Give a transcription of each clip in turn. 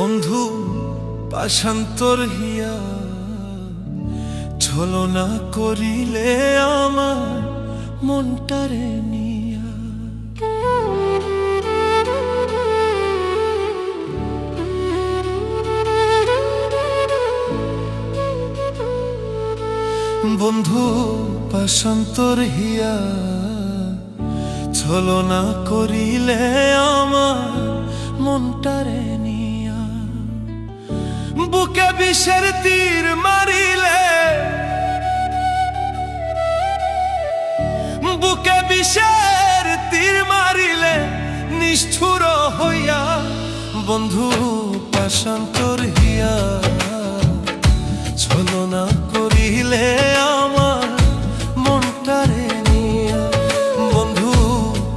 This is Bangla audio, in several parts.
বন্ধু পাশান্তর হিয়া ছলনা করিলে আমার মনটারে নিয়া। বন্ধু পাশান্তর হিয়া ছলনা করিলে আমার মনটারে নিয়া। বুকে বিষের তীর মারিলে, বুকে বিষের তীর মারিলে নিষ্ঠুর হইয়া। বন্ধু পাশান্তর হিয়া ছলনা করিলে আমার মনটারে নিয়া। বন্ধু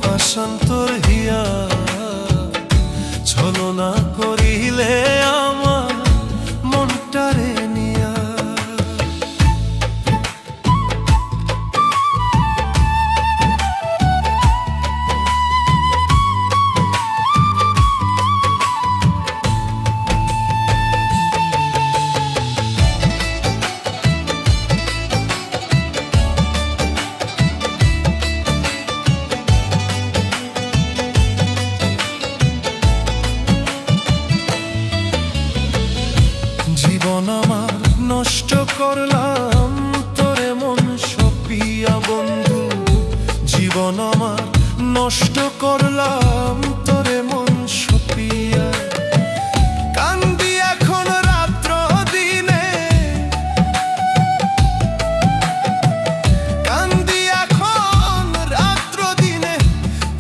পাশান্তর হিয়া ছলনা করিলে আমার মনটারে নিয়া। জীবন আমার নষ্ট করলাম তোরে মন সপিয়া। বন্ধু জীবন আমার নষ্ট করলাম তোরে মন সপিয়া। কান্দি এখন রাত্র দিনে, কান্দি এখন রাত্র দিনে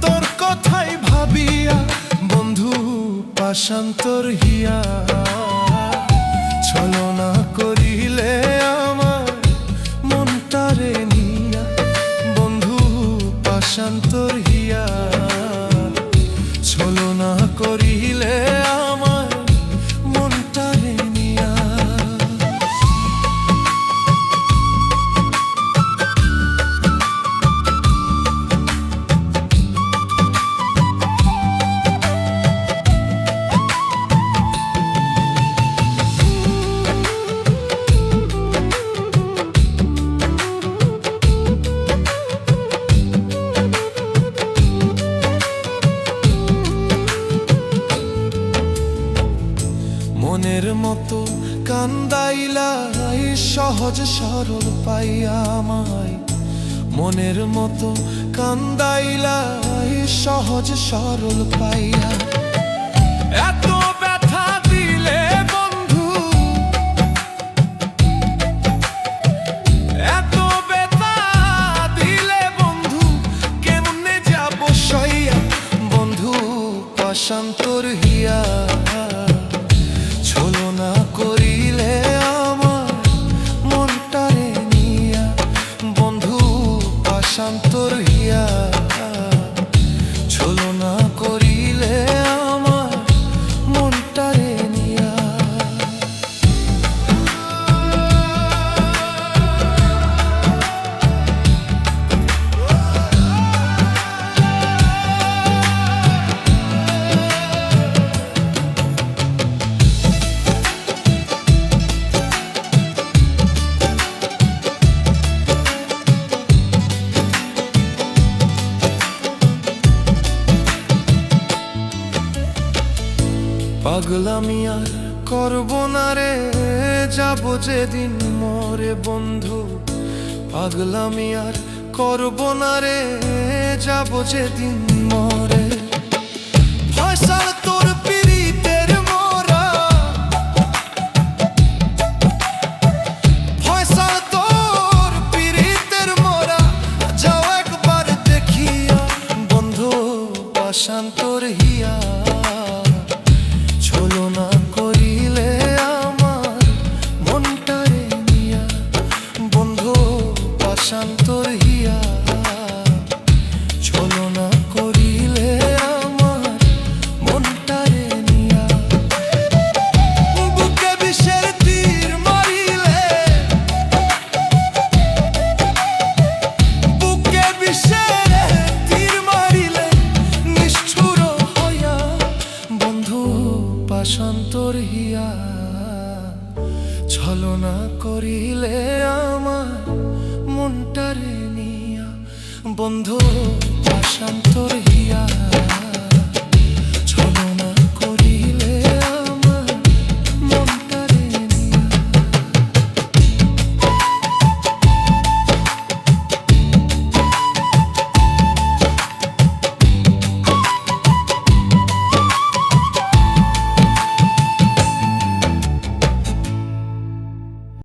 তোর কথাই ভাবিয়া। বন্ধু পাশান্তর হিয়া ছলনা করিলে আমার মনটারে নিয়া। বন্ধু পাশান্তর হিয়া ছলনা করিলে আমার মনটারে নিয়া। মনের মতো কান্দাইলা সহজ সরল পাইয়া আমায়। মনের মতো কান্দাইলা সহজ সরল পাইয়া। এত ব্যথা দিলে বন্ধু, এত ব্যথা দিলে বন্ধু কেমনে যাব সইয়া। বন্ধু পাশান্তর হিয়া ছলনা করিলে আমার মনটারে নিয়া। বন্ধু পাশান্তর হিয়া ছলনা করিলে আমার মনটারে নিয়া। পাগলামি আর করব না রে, যাব যেদিন মরে। বন্ধু পাগলামি আর করব না রে, যাব যেদিন মরে। ফয়সাল তোর পিরিতের মোরা, ফয়সাল তোর পিরিতের মোরা যাও একবার দেখিয়া। বন্ধু পাশান্তর হিয়া ছলনা করিলে আমার মনটারে নিয়া। বন্ধু পাশান্তর হিয়া ছলনা করিলে আমার মনটারে নিয়া। বুকে বিষের তীর মারিলে, বুকে বিষের তীর মারিলে নিষ্ঠুর হইয়া। বন্ধু পাশান্তর হিয়া